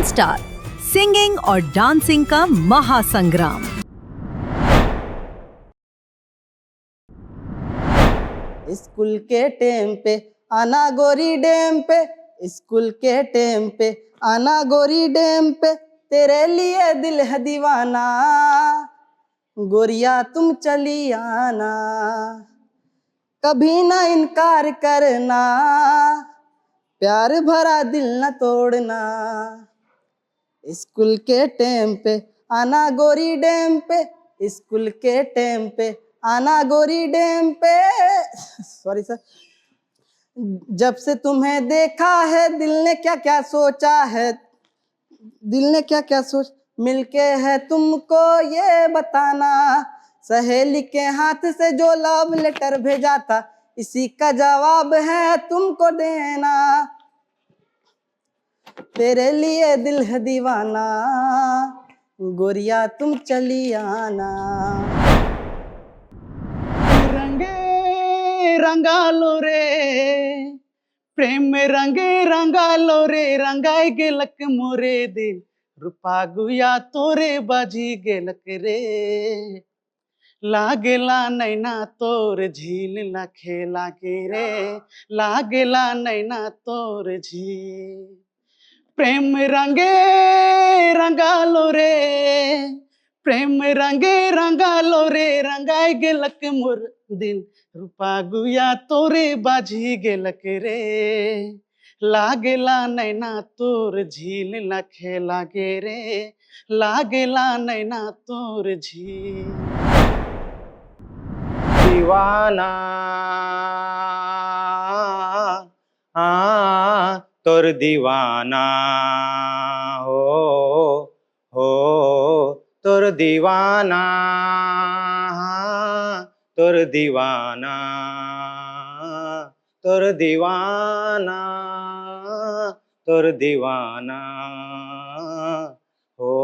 Star, singing और dancing का महासंग्राम। School के टेम पे आना गोरी डैम पे, स्कूल के टेम पे आना गोरी डैम पे, तेरे लिए दिल है दीवाना, गोरिया तुम चली आना, कभी ना इनकार करना, प्यार भरा दिल न तोड़ना। स्कूल के टेम पे आना गोरी डैम पे, स्कूल के टेम पे आना गोरी डैम पे। Sorry sir. जब से तुम्हें देखा है दिल ने क्या क्या सोचा है, दिल ने क्या क्या सोच, मिलके है तुमको ये बताना, सहेली के हाथ से जो लव लेटर भेजा था, इसी का जवाब है तुमको देना, तेरे लिए दिल है दीवाना, गोरिया तुम चली आना। रंगे रंगालो रे प्रेम में रंगे रंगालो रे, रंगाई गेलक मोरे दिल, रूपा गुया तोरे बाजी गेलक रे, लागेला नैना तोर झील न खेला के रे, लागेला नैना तोर झील। प्रेम रंगे रंगालो रे, प्रेम रंगे रंगालो रे, रंगाई गेलक मोर दिल, रूपा गुया तोरे बाजी गेलक रे, लागेला नैना तोर झील न खेला गे रे, लागेला नैना तोर झील। दीवाना तोर दीवाना हो तोर दीवाना, तोर दीवाना, तोर दीवाना, तोर दीवाना हो।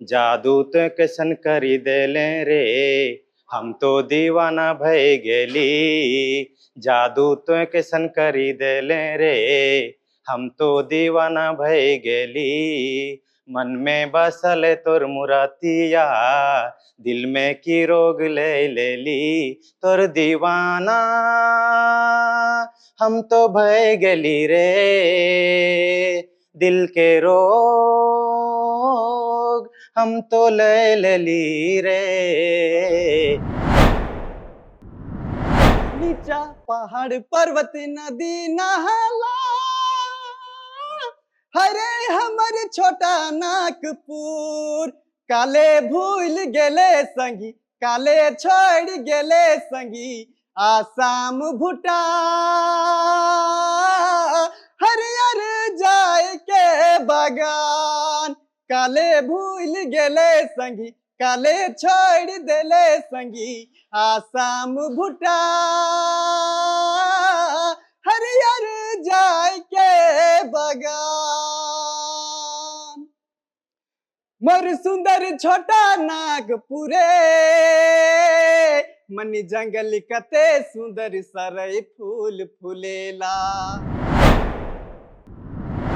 जादू तो कैसन करी देले रे, हम तो दीवाना भई गेली, जादू तो कैसन करी देले रे, हम तो दीवाना भई गेली, मन में बसल तोर मुरातिया, दिल में की रोग ले लेली, तोर दीवाना हम तो भई गेली रे, दिल के रोग हम तो ले लेली रे। नीचा पहाड़ पर्वत नदी नहला, हरे हमर छोटा नागपुर, काले भूल गेले संगी, काले छोड़ गेले संगी, आसाम भूटान, हरियर जाए के बगान, काले भूल गेले संगी, काले छोड़ देले संगी, आसाम भूटान, हरियर जाय के बगान। मोर सुंदर छोटा नागपुरे, मनी जंगल कते सुंदर सरई फूल फुलेला।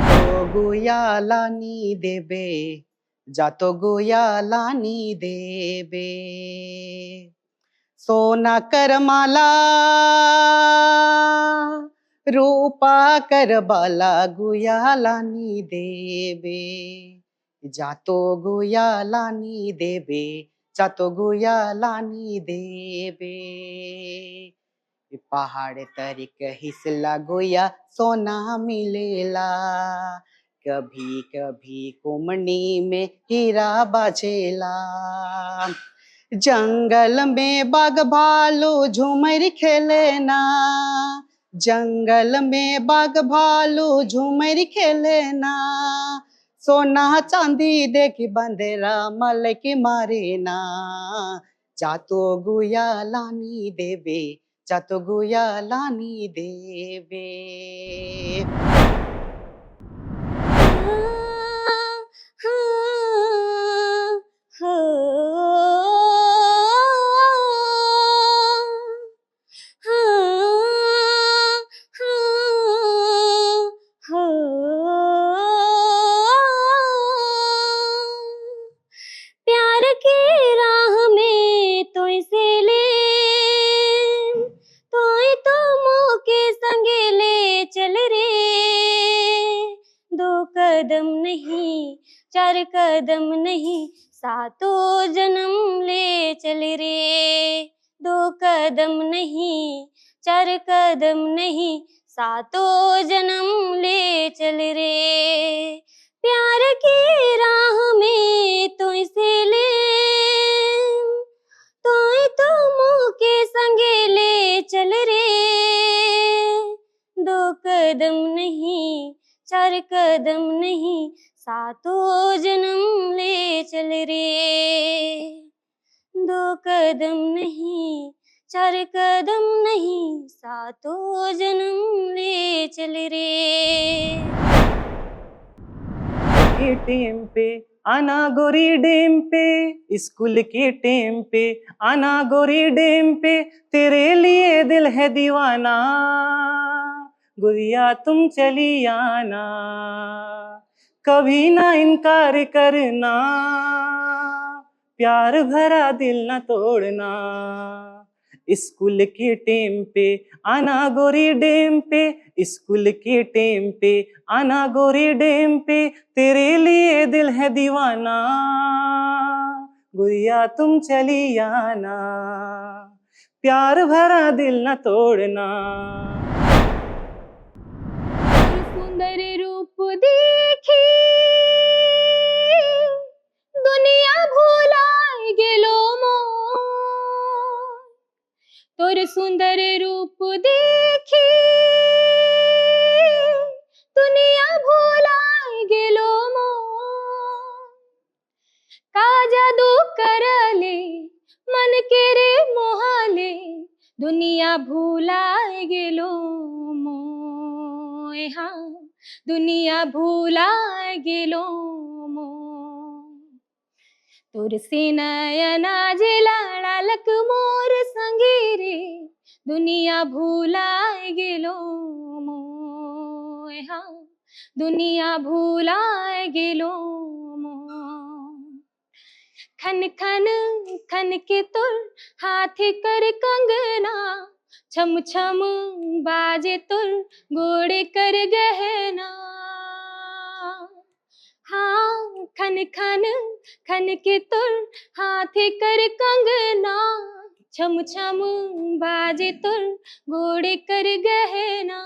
तो गोया लानी देबे, जातो गोया लानी देबे, सोना कर माला रूपा कर बाला, गुया लानी देबे, जातो गोया लानी देबे, जातो गोया लानी देबे। पहाड़ तरीक हिसला गोया सोना मिलेला, कभी कभी कुमनी में हीरा बाजेला, जंगल में बाघ भालू झूमर खेलेना, जंगल में बाघ भालू झूमर खेलेना, सोना चांदी देखी बंदेरा मल की मारे ना, जातो गुया लानी देबे, जातो गुया लानी देबे। कदम नहीं, 4 कदम नहीं, सातों जन्म ले चल रे। 2 कदम नहीं, 4 कदम नहीं, सातों जन्म ले चल रे। प्यार की राह में तो इसे ले, तो मुँह के संगे ले चल रे। 2 कदम नहीं, 4 कदम नहीं, सातों जन्म ले चल रे। 2 कदम नहीं, 4 कदम नहीं, सातों जन्म ले चल रे। के टेम पे आना गोरी डेम पे, स्कूल के टेम पे आना गोरी डेम पे, तेरे लिए दिल है दीवाना, गुड़िया तुम चली आना, कभी ना इनकार करना, प्यार भरा दिल ना तोड़ना। स्कूल के टेम पे आना गोरी डेम पे, स्कूल के टेम पे आना गोरी डेम पे, तेरे लिए दिल है दीवाना, गुड़िया तुम चली आना, प्यार भरा दिल न तोड़ना। सुंदर रूप देखी दुनिया भुलाए गेलो मोर, तोर सुंदर रूप देखी दुनिया भुलाए गेलो मोर। का जादू करले मन के रे मोहले, दुनिया भुलाए गेलो मोय। हाँ, दुनिया भुलाए गेलो मोय। तोर से नयना जे लालक मोर संगे रे, दुनिया भुलाए गेलो मोय। हाँ, दुनिया भुलाए गेलो मोय। खन खन खन के तुर हाथी कर कंगना, छम छम बाजे तुर गोड़े कर गहना। हाँ, खन खन खन के तुर हाथी कर कंगना, छम छम बाजे तुर गोड़े कर गहना।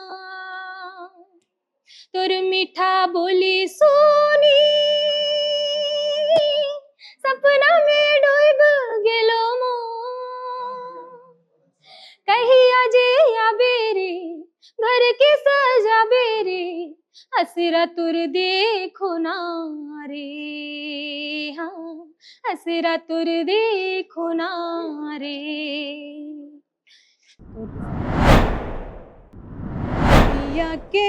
तुर मीठा बोली सोनी सपना में डूब गेलो मोर। कहिया जे आबे रे घर के सजाबे रे, असरा तुर देखो ना रे। हाँ, असरा तुर देखो ना रे। पिया के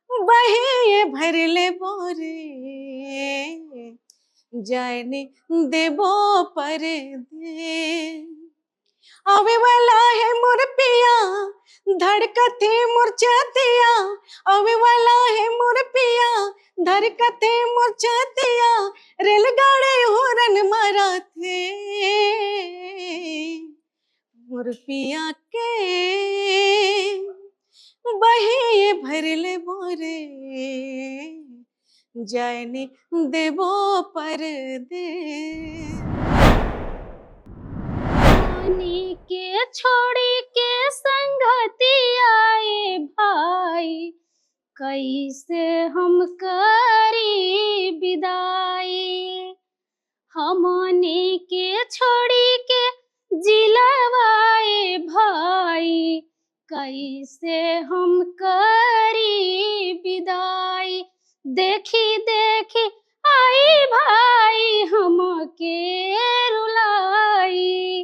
बहे भरले बोरे, जाने देबो पर दे। आवे वाला है मोर पिया, धड़कते मोर छतिया। आवे वाला है मोर पिया, धड़कते मोर छतिया। रेलगाड़ी हॉर्न मारते मोर पिया के बहे भरले बोरे, जाने देबो पर दे। पानी के छोड़ी के संगति आए भाई, कैसे हम करी विदाई। हमने के छोड़ी के जिलवाए भाई, कैसे हम करी विदाई। देखी देखी आई भाई हमके रुलाई,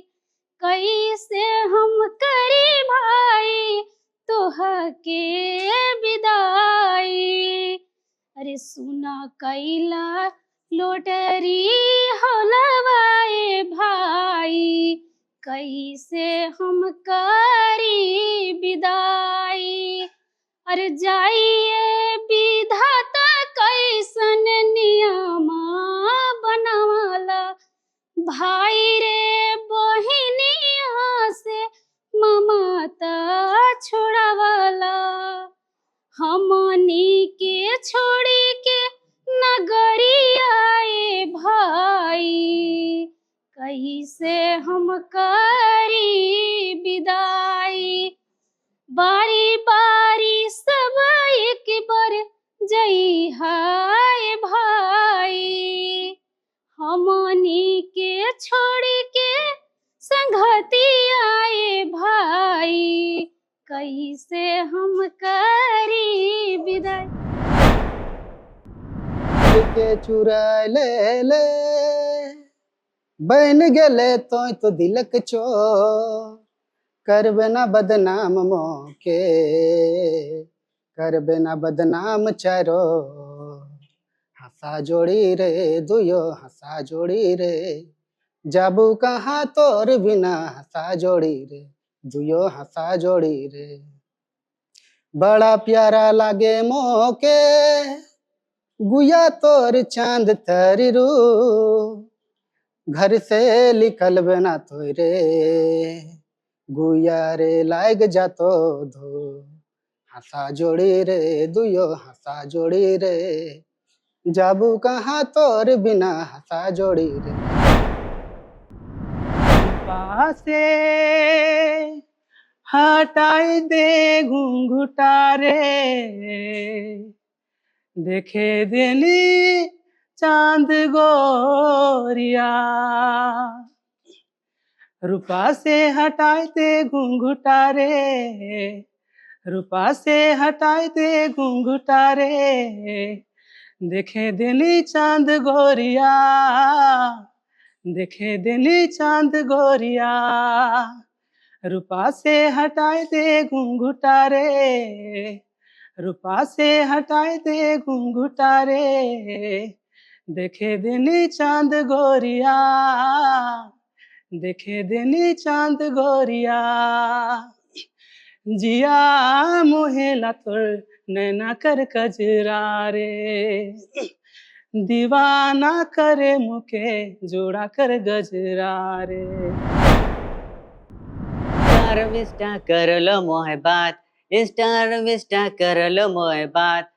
कैसे हम करी भाई तोहके विदाई। अरे सुना कैला लोटरी हलवाए भाई, कैसे हम करी विदाई। अरे जाइए विधाता कैसन नियमा बनवाला, भाई रे बहिनिया से ममता छोड़ावाला। हम हमनी के छोड़ी के नगरियाए भाई, कैसे हम करी विदाई। बारी बारी सब एक बार जई हाय भाई, हमनी के छोड़ी के संगति आए भाई, कैसे हम करी विदाई। के चुरा ले ले बन गेले तो दिलक चोर, करबे ना बदनाम मोके, करबे ना बदनाम चारो। हंसा जोड़ी रे दुयो हंसा जोड़ी रे, जाबू कहाँ तोर बिना हंसा जोड़ी रे, दुयो हंसा जोड़ी रे। बड़ा प्यारा लागे मोके गुया तोर चांद तरिरू, घर से निकल बना तो रे, गुया रे लाग जातो धो। हंसा जोड़ी रे दुयो हंसा जोड़ी रे, जाबू कहाँ तोर बिना हंसा जोड़ी रे। पासे हटाई दे घूंघटा रे, देखे दिली चांद गोरिया। रूपा से हटाई दे घूंघटा रे, रूपा से हटाई दे घूंघटा रे, देखे दिली चांद गोरिया, देखे दिली चांद गोरिया। रूपा से हटाई दे घूंघटा रे, रूपा से हटाई दे घूंघटा रे, देखे दिली चांद गोरिया, देखे दिली चांद गोरिया। जिया मोहेला तोर नैना कर कजरा रे, दीवाना करे मुके जोड़ा कर गजरा रे। स्टार विस्टा कर लो मोह बात, स्टार विस्टा कर लो मोह बात।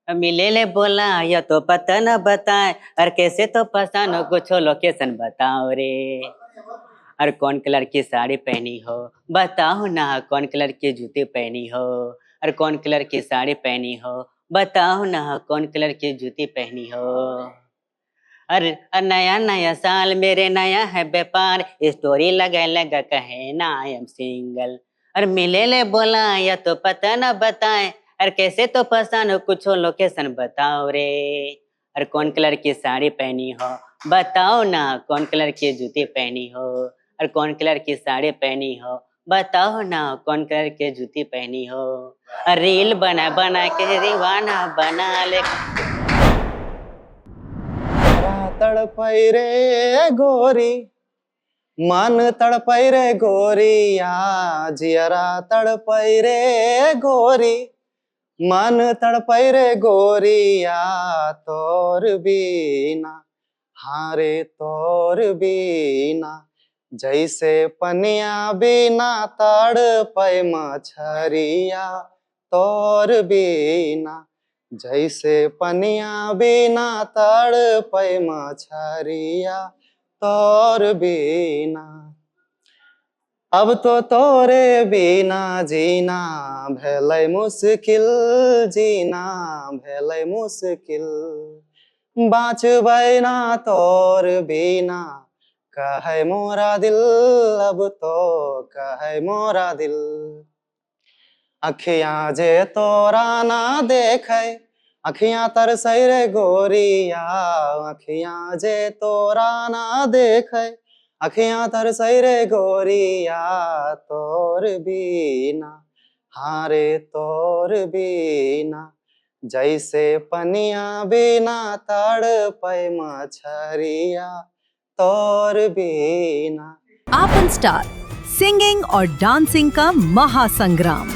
मिले ले बोला या तो पता न बताए, और कैसे तो पहचानो कुछ लोकेशन बताओ रे। और कौन कलर की साड़ी पहनी हो बताओ ना, कौन कलर की जूती पहनी हो, और कौन कलर की साड़ी पहनी हो बताओ ना, कौन कलर की जूती पहनी हो। अरे नया नया साल मेरे नया है व्यापार, स्टोरी लगा लगा कहे ना आई एम सिंगल। और मिले ले बोला या तो पता ना बताए, और कैसे तो पहचानो कुछ लोकेशन बताओ रे। और कौन कलर की साड़ी पहनी हो बताओ ना, कौन कलर की जूती पहनी हो, और कौन कलर की साड़ी पहनी हो बताओ ना, कौन कलर की जूती पहनी हो। और रील बना बना के दीवाना बना ले। तड़पई रे गोरी मन तड़पई रे गोरिया, जियरा तड़पई रे गोरी मन तड़पई रे गोरिया। तोर बीना हारे तोर बीना, जैसे पनिया बिना तड़पई मछरिया। तोर बीना जैसे पनिया बिना तड़पई मछरिया। तोर बीना अब तो तोरे बिना जीना भेलै मुश्किल, जीना भेलै मुश्किल। बाँचबै ना तोर बिना कहे मोरा दिल, अब तो कहे मोरा दिल। अखियाँ जे तोरा ना देखे अखियाँ तरसै रे गोरिया। अखियाँ जे तोरा ना देखे अखियाँ तरसै रे गोरिया। तोर बीना हारे तोर बीना, जैसे पनिया बिना तड़पै मछरिया। तोर बीना। आपन स्टार सिंगिंग और डांसिंग का महासंग्राम।